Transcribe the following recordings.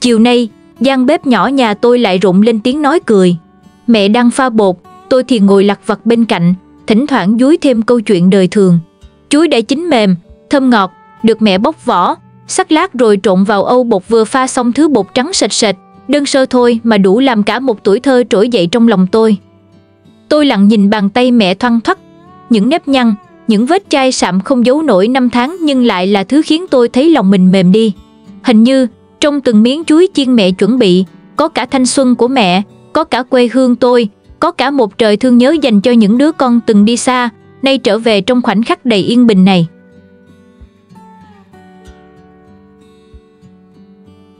Chiều nay, gian bếp nhỏ nhà tôi lại rụng lên tiếng nói cười. Mẹ đang pha bột, tôi thì ngồi lặt vặt bên cạnh, thỉnh thoảng dúi thêm câu chuyện đời thường. Chuối đã chín mềm, thơm ngọt, được mẹ bóc vỏ, sắc lát rồi trộn vào âu bột vừa pha xong, thứ bột trắng sệt sệt, đơn sơ thôi mà đủ làm cả một tuổi thơ trỗi dậy trong lòng tôi. Tôi lặng nhìn bàn tay mẹ thoăn thoắt, những nếp nhăn, những vết chai sạm không giấu nổi năm tháng, nhưng lại là thứ khiến tôi thấy lòng mình mềm đi. Hình như trong từng miếng chuối chiên mẹ chuẩn bị, có cả thanh xuân của mẹ, có cả quê hương tôi, có cả một trời thương nhớ dành cho những đứa con từng đi xa, nay trở về trong khoảnh khắc đầy yên bình này.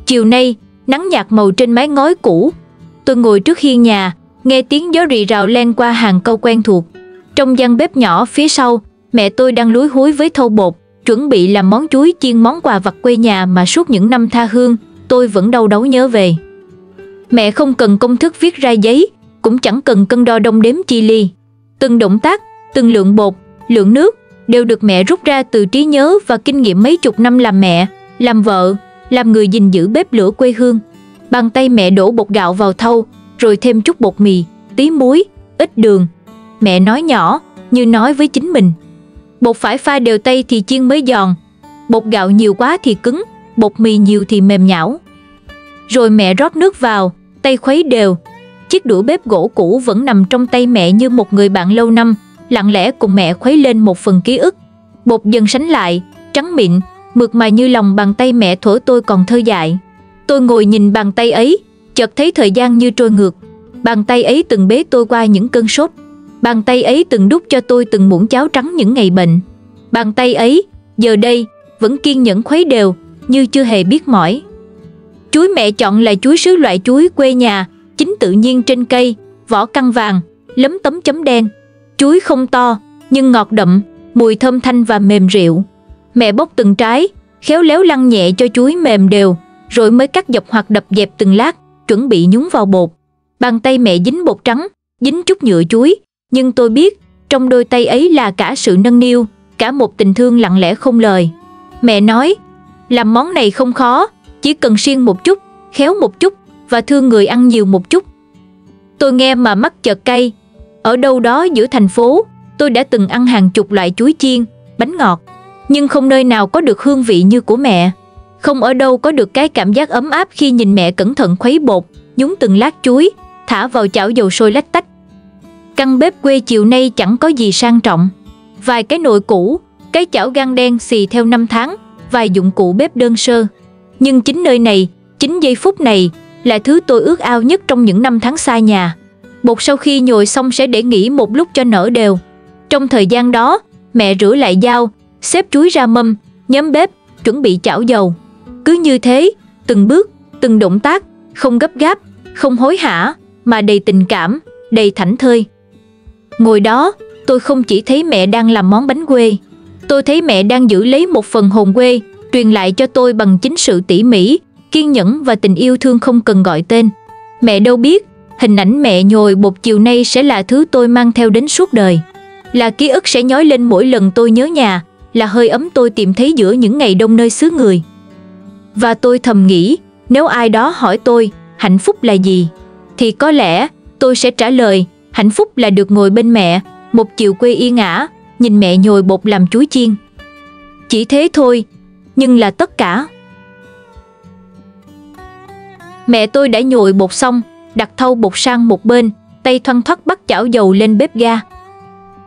Chiều nay, nắng nhạt màu trên mái ngói cũ. Tôi ngồi trước hiên nhà, nghe tiếng gió rì rào len qua hàng câu quen thuộc. Trong gian bếp nhỏ phía sau, mẹ tôi đang lúi húi với thau bột, chuẩn bị làm món chuối chiên, món quà vặt quê nhà mà suốt những năm tha hương, tôi vẫn đau đáu nhớ về. Mẹ không cần công thức viết ra giấy, cũng chẳng cần cân đo đong đếm chi ly. Từng động tác, từng lượng bột, lượng nước đều được mẹ rút ra từ trí nhớ và kinh nghiệm mấy chục năm làm mẹ, làm vợ, làm người gìn giữ bếp lửa quê hương. Bàn tay mẹ đổ bột gạo vào thau, rồi thêm chút bột mì, tí muối, ít đường. Mẹ nói nhỏ, như nói với chính mình. Bột phải pha đều tay thì chiên mới giòn, bột gạo nhiều quá thì cứng, bột mì nhiều thì mềm nhão. Rồi mẹ rót nước vào, tay khuấy đều. Chiếc đũa bếp gỗ cũ vẫn nằm trong tay mẹ như một người bạn lâu năm, lặng lẽ cùng mẹ khuấy lên một phần ký ức. Bột dần sánh lại, trắng mịn, mượt mà như lòng bàn tay mẹ thuở tôi còn thơ dại. Tôi ngồi nhìn bàn tay ấy, chợt thấy thời gian như trôi ngược. Bàn tay ấy từng bế tôi qua những cơn sốt. Bàn tay ấy từng đút cho tôi từng muỗng cháo trắng những ngày bệnh. Bàn tay ấy, giờ đây, vẫn kiên nhẫn khuấy đều, như chưa hề biết mỏi. Chuối mẹ chọn là chuối sứ, loại chuối quê nhà, chín tự nhiên trên cây, vỏ căng vàng, lấm tấm chấm đen. Chuối không to, nhưng ngọt đậm, mùi thơm thanh và mềm rượu. Mẹ bóc từng trái, khéo léo lăn nhẹ cho chuối mềm đều, rồi mới cắt dọc hoặc đập dẹp từng lát, chuẩn bị nhúng vào bột. Bàn tay mẹ dính bột trắng, dính chút nhựa chuối, nhưng tôi biết, trong đôi tay ấy là cả sự nâng niu, cả một tình thương lặng lẽ không lời. Mẹ nói, làm món này không khó, chỉ cần siêng một chút, khéo một chút, và thương người ăn nhiều một chút. Tôi nghe mà mắt chợt cay. Ở đâu đó giữa thành phố, tôi đã từng ăn hàng chục loại chuối chiên, bánh ngọt, nhưng không nơi nào có được hương vị như của mẹ. Không ở đâu có được cái cảm giác ấm áp khi nhìn mẹ cẩn thận khuấy bột, nhúng từng lát chuối, thả vào chảo dầu sôi lách tách. Căn bếp quê chiều nay chẳng có gì sang trọng. Vài cái nồi cũ, cái chảo gang đen xì theo năm tháng, vài dụng cụ bếp đơn sơ. Nhưng chính nơi này, chính giây phút này, là thứ tôi ước ao nhất trong những năm tháng xa nhà. Bột sau khi nhồi xong sẽ để nghỉ một lúc cho nở đều. Trong thời gian đó, mẹ rửa lại dao, xếp chuối ra mâm, nhóm bếp, chuẩn bị chảo dầu. Cứ như thế, từng bước, từng động tác, không gấp gáp, không hối hả, mà đầy tình cảm, đầy thảnh thơi. Ngồi đó, tôi không chỉ thấy mẹ đang làm món bánh quê. Tôi thấy mẹ đang giữ lấy một phần hồn quê, truyền lại cho tôi bằng chính sự tỉ mỉ, kiên nhẫn và tình yêu thương không cần gọi tên. Mẹ đâu biết, hình ảnh mẹ nhồi bột chiều nay sẽ là thứ tôi mang theo đến suốt đời. Là ký ức sẽ nhói lên mỗi lần tôi nhớ nhà, là hơi ấm tôi tìm thấy giữa những ngày đông nơi xứ người. Và tôi thầm nghĩ, nếu ai đó hỏi tôi, hạnh phúc là gì? Thì có lẽ, tôi sẽ trả lời, hạnh phúc là được ngồi bên mẹ, một chiều quê yên ả, nhìn mẹ nhồi bột làm chuối chiên. Chỉ thế thôi, nhưng là tất cả. Mẹ tôi đã nhồi bột xong, đặt thau bột sang một bên, tay thoăn thoắt bắt chảo dầu lên bếp ga.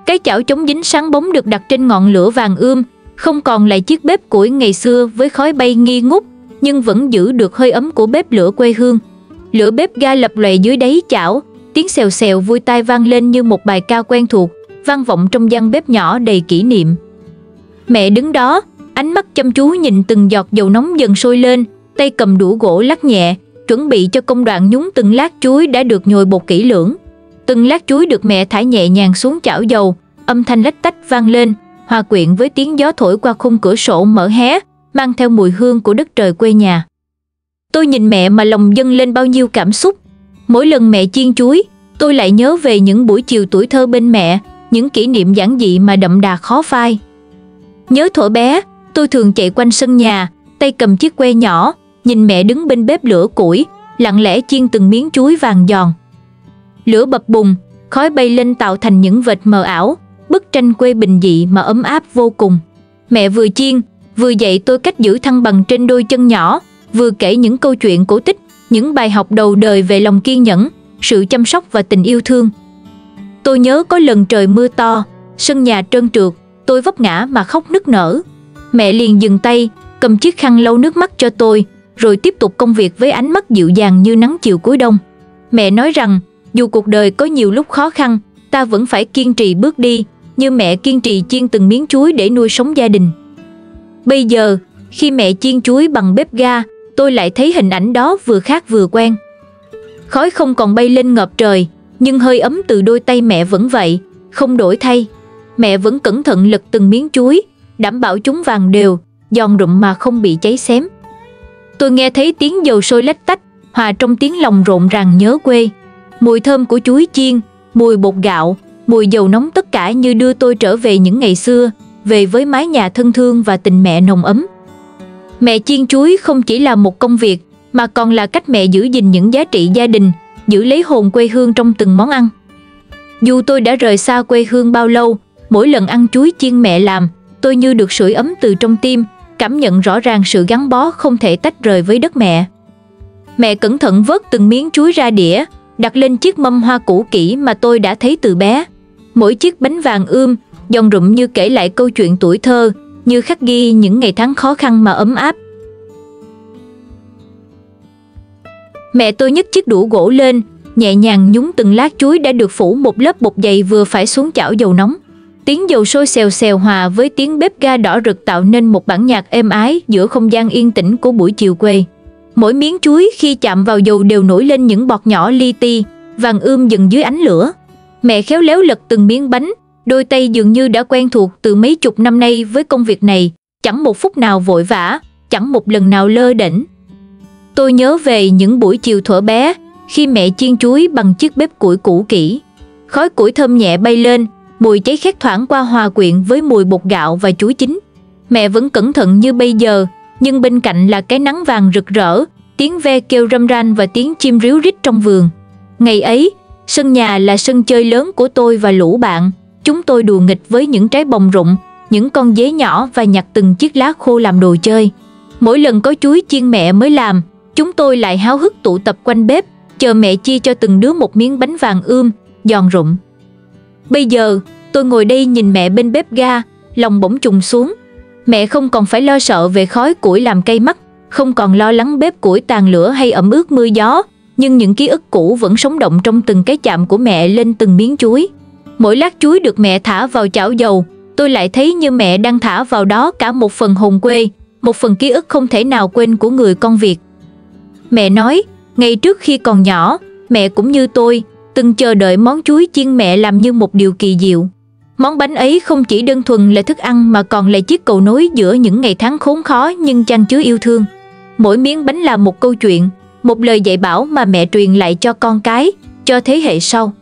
Cái chảo chống dính sáng bóng được đặt trên ngọn lửa vàng ươm, không còn là chiếc bếp củi ngày xưa với khói bay nghi ngút, nhưng vẫn giữ được hơi ấm của bếp lửa quê hương. Lửa bếp ga lập lòe dưới đáy chảo, tiếng xèo xèo vui tai vang lên như một bài ca quen thuộc, vang vọng trong gian bếp nhỏ đầy kỷ niệm. Mẹ đứng đó, ánh mắt chăm chú nhìn từng giọt dầu nóng dần sôi lên, tay cầm đũa gỗ lắc nhẹ, chuẩn bị cho công đoạn nhúng từng lát chuối đã được nhồi bột kỹ lưỡng. Từng lát chuối được mẹ thả nhẹ nhàng xuống chảo dầu, âm thanh lách tách vang lên, hòa quyện với tiếng gió thổi qua khung cửa sổ mở hé, mang theo mùi hương của đất trời quê nhà. Tôi nhìn mẹ mà lòng dâng lên bao nhiêu cảm xúc. Mỗi lần mẹ chiên chuối, tôi lại nhớ về những buổi chiều tuổi thơ bên mẹ, những kỷ niệm giản dị mà đậm đà khó phai. Nhớ thuở bé, tôi thường chạy quanh sân nhà, tay cầm chiếc que nhỏ, nhìn mẹ đứng bên bếp lửa củi, lặng lẽ chiên từng miếng chuối vàng giòn. Lửa bập bùng, khói bay lên tạo thành những vệt mờ ảo, bức tranh quê bình dị mà ấm áp vô cùng. Mẹ vừa chiên, vừa dạy tôi cách giữ thăng bằng trên đôi chân nhỏ, vừa kể những câu chuyện cổ tích, những bài học đầu đời về lòng kiên nhẫn, sự chăm sóc và tình yêu thương. Tôi nhớ có lần trời mưa to, sân nhà trơn trượt, tôi vấp ngã mà khóc nức nở. Mẹ liền dừng tay, cầm chiếc khăn lau nước mắt cho tôi, rồi tiếp tục công việc với ánh mắt dịu dàng như nắng chiều cuối đông. Mẹ nói rằng, dù cuộc đời có nhiều lúc khó khăn, ta vẫn phải kiên trì bước đi, như mẹ kiên trì chiên từng miếng chuối để nuôi sống gia đình. Bây giờ, khi mẹ chiên chuối bằng bếp ga, tôi lại thấy hình ảnh đó vừa khác vừa quen. Khói không còn bay lên ngập trời, nhưng hơi ấm từ đôi tay mẹ vẫn vậy, không đổi thay. Mẹ vẫn cẩn thận lật từng miếng chuối, đảm bảo chúng vàng đều, giòn rụm mà không bị cháy xém. Tôi nghe thấy tiếng dầu sôi lách tách, hòa trong tiếng lòng rộn ràng nhớ quê. Mùi thơm của chuối chiên, mùi bột gạo, mùi dầu nóng tất cả như đưa tôi trở về những ngày xưa, về với mái nhà thân thương và tình mẹ nồng ấm. Mẹ chiên chuối không chỉ là một công việc, mà còn là cách mẹ giữ gìn những giá trị gia đình, giữ lấy hồn quê hương trong từng món ăn. Dù tôi đã rời xa quê hương bao lâu, mỗi lần ăn chuối chiên mẹ làm, tôi như được sưởi ấm từ trong tim, cảm nhận rõ ràng sự gắn bó không thể tách rời với đất mẹ. Mẹ cẩn thận vớt từng miếng chuối ra đĩa, đặt lên chiếc mâm hoa cũ kỹ mà tôi đã thấy từ bé. Mỗi chiếc bánh vàng ươm, giòn rụm như kể lại câu chuyện tuổi thơ, như khắc ghi những ngày tháng khó khăn mà ấm áp. Mẹ tôi nhấc chiếc đũa gỗ lên, nhẹ nhàng nhúng từng lát chuối đã được phủ một lớp bột dày vừa phải xuống chảo dầu nóng. Tiếng dầu sôi xèo xèo hòa với tiếng bếp ga đỏ rực tạo nên một bản nhạc êm ái giữa không gian yên tĩnh của buổi chiều quê. Mỗi miếng chuối khi chạm vào dầu đều nổi lên những bọt nhỏ li ti, vàng ươm dần dưới ánh lửa. Mẹ khéo léo lật từng miếng bánh, đôi tay dường như đã quen thuộc từ mấy chục năm nay với công việc này, chẳng một phút nào vội vã, chẳng một lần nào lơ đễnh. Tôi nhớ về những buổi chiều thuở bé, khi mẹ chiên chuối bằng chiếc bếp củi cũ kỹ. Khói củi thơm nhẹ bay lên, mùi cháy khét thoảng qua hòa quyện với mùi bột gạo và chuối chín. Mẹ vẫn cẩn thận như bây giờ, nhưng bên cạnh là cái nắng vàng rực rỡ, tiếng ve kêu râm ran và tiếng chim ríu rít trong vườn. Ngày ấy, sân nhà là sân chơi lớn của tôi và lũ bạn. Chúng tôi đùa nghịch với những trái bồng rụng, những con dế nhỏ và nhặt từng chiếc lá khô làm đồ chơi. Mỗi lần có chuối chiên mẹ mới làm, chúng tôi lại háo hức tụ tập quanh bếp, chờ mẹ chia cho từng đứa một miếng bánh vàng ươm, giòn rụm. Bây giờ, tôi ngồi đây nhìn mẹ bên bếp ga, lòng bỗng trùng xuống. Mẹ không còn phải lo sợ về khói củi làm cay mắt, không còn lo lắng bếp củi tàn lửa hay ẩm ướt mưa gió, nhưng những ký ức cũ vẫn sống động trong từng cái chạm của mẹ lên từng miếng chuối. Mỗi lát chuối được mẹ thả vào chảo dầu, tôi lại thấy như mẹ đang thả vào đó cả một phần hồn quê, một phần ký ức không thể nào quên của người con Việt. Mẹ nói, ngày trước khi còn nhỏ, mẹ cũng như tôi, từng chờ đợi món chuối chiên mẹ làm như một điều kỳ diệu. Món bánh ấy không chỉ đơn thuần là thức ăn mà còn là chiếc cầu nối giữa những ngày tháng khốn khó nhưng chan chứa yêu thương. Mỗi miếng bánh là một câu chuyện, một lời dạy bảo mà mẹ truyền lại cho con cái, cho thế hệ sau.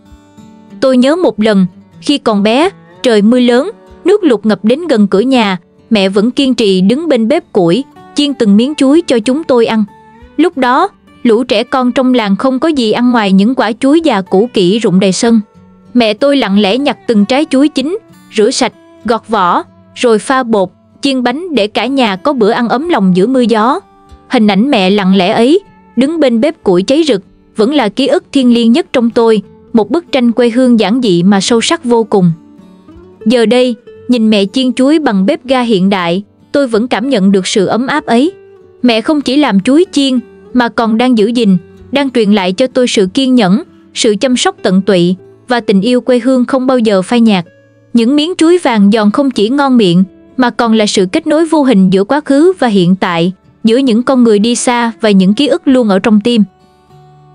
Tôi nhớ một lần, khi còn bé, trời mưa lớn, nước lụt ngập đến gần cửa nhà, mẹ vẫn kiên trì đứng bên bếp củi, chiên từng miếng chuối cho chúng tôi ăn. Lúc đó, lũ trẻ con trong làng không có gì ăn ngoài những quả chuối già cũ kỹ rụng đầy sân. Mẹ tôi lặng lẽ nhặt từng trái chuối chín, rửa sạch, gọt vỏ, rồi pha bột, chiên bánh để cả nhà có bữa ăn ấm lòng giữa mưa gió. Hình ảnh mẹ lặng lẽ ấy, đứng bên bếp củi cháy rực, vẫn là ký ức thiêng liêng nhất trong tôi, một bức tranh quê hương giản dị mà sâu sắc vô cùng. Giờ đây, nhìn mẹ chiên chuối bằng bếp ga hiện đại, tôi vẫn cảm nhận được sự ấm áp ấy. Mẹ không chỉ làm chuối chiên, mà còn đang giữ gìn, đang truyền lại cho tôi sự kiên nhẫn, sự chăm sóc tận tụy và tình yêu quê hương không bao giờ phai nhạt. Những miếng chuối vàng giòn không chỉ ngon miệng, mà còn là sự kết nối vô hình giữa quá khứ và hiện tại, giữa những con người đi xa và những ký ức luôn ở trong tim.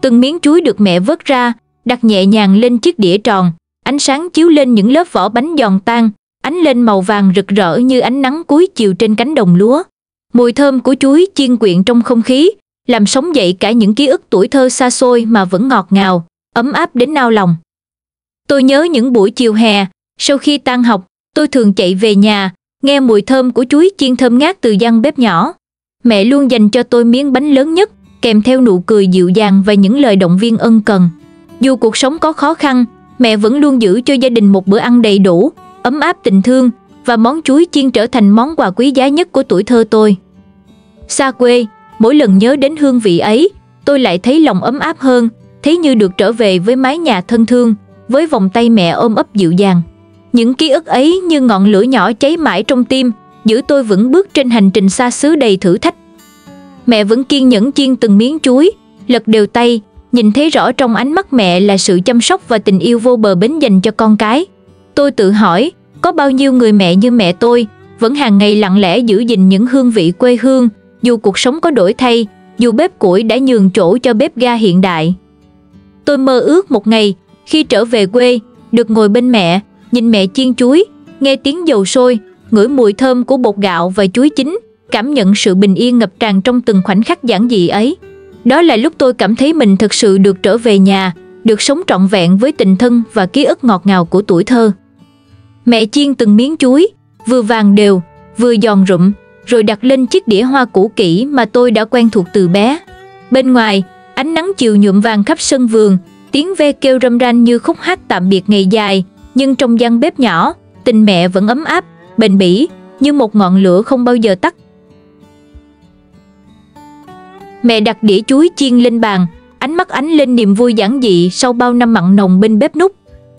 Từng miếng chuối được mẹ vớt ra, đặt nhẹ nhàng lên chiếc đĩa tròn, ánh sáng chiếu lên những lớp vỏ bánh giòn tan, ánh lên màu vàng rực rỡ như ánh nắng cuối chiều trên cánh đồng lúa. Mùi thơm của chuối chiên quyện trong không khí, làm sống dậy cả những ký ức tuổi thơ xa xôi mà vẫn ngọt ngào, ấm áp đến nao lòng. Tôi nhớ những buổi chiều hè, sau khi tan học, tôi thường chạy về nhà, nghe mùi thơm của chuối chiên thơm ngát từ gian bếp nhỏ. Mẹ luôn dành cho tôi miếng bánh lớn nhất, kèm theo nụ cười dịu dàng và những lời động viên ân cần. Dù cuộc sống có khó khăn, mẹ vẫn luôn giữ cho gia đình một bữa ăn đầy đủ, ấm áp tình thương, và món chuối chiên trở thành món quà quý giá nhất của tuổi thơ tôi. Xa quê, mỗi lần nhớ đến hương vị ấy, tôi lại thấy lòng ấm áp hơn, thấy như được trở về với mái nhà thân thương, với vòng tay mẹ ôm ấp dịu dàng. Những ký ức ấy như ngọn lửa nhỏ cháy mãi trong tim, giữ tôi vững bước trên hành trình xa xứ đầy thử thách. Mẹ vẫn kiên nhẫn chiên từng miếng chuối, lật đều tay, nhìn thấy rõ trong ánh mắt mẹ là sự chăm sóc và tình yêu vô bờ bến dành cho con cái. Tôi tự hỏi, có bao nhiêu người mẹ như mẹ tôi, vẫn hàng ngày lặng lẽ giữ gìn những hương vị quê hương, dù cuộc sống có đổi thay, dù bếp củi đã nhường chỗ cho bếp ga hiện đại. Tôi mơ ước một ngày, khi trở về quê, được ngồi bên mẹ, nhìn mẹ chiên chuối, nghe tiếng dầu sôi, ngửi mùi thơm của bột gạo và chuối chín, cảm nhận sự bình yên ngập tràn trong từng khoảnh khắc giản dị ấy. Đó là lúc tôi cảm thấy mình thực sự được trở về nhà, được sống trọn vẹn với tình thân và ký ức ngọt ngào của tuổi thơ. Mẹ chiên từng miếng chuối, vừa vàng đều, vừa giòn rụm, rồi đặt lên chiếc đĩa hoa cũ kỹ mà tôi đã quen thuộc từ bé. Bên ngoài, ánh nắng chiều nhuộm vàng khắp sân vườn, tiếng ve kêu râm ran như khúc hát tạm biệt ngày dài, nhưng trong gian bếp nhỏ, tình mẹ vẫn ấm áp, bền bỉ, như một ngọn lửa không bao giờ tắt. Mẹ đặt đĩa chuối chiên lên bàn, ánh mắt ánh lên niềm vui giản dị sau bao năm mặn nồng bên bếp núc.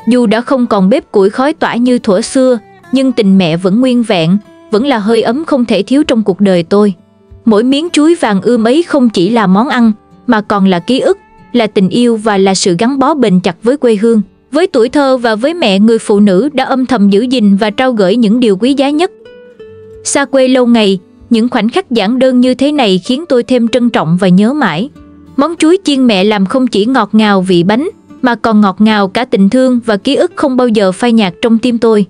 Dù đã không còn bếp củi khói tỏa như thuở xưa, nhưng tình mẹ vẫn nguyên vẹn, vẫn là hơi ấm không thể thiếu trong cuộc đời tôi. Mỗi miếng chuối vàng ươm ấy không chỉ là món ăn, mà còn là ký ức, là tình yêu và là sự gắn bó bền chặt với quê hương, với tuổi thơ và với mẹ người phụ nữ đã âm thầm giữ gìn và trao gửi những điều quý giá nhất. Xa quê lâu ngày, những khoảnh khắc giản đơn như thế này khiến tôi thêm trân trọng và nhớ mãi. Món chuối chiên mẹ làm không chỉ ngọt ngào vị bánh, mà còn ngọt ngào cả tình thương và ký ức không bao giờ phai nhạt trong tim tôi.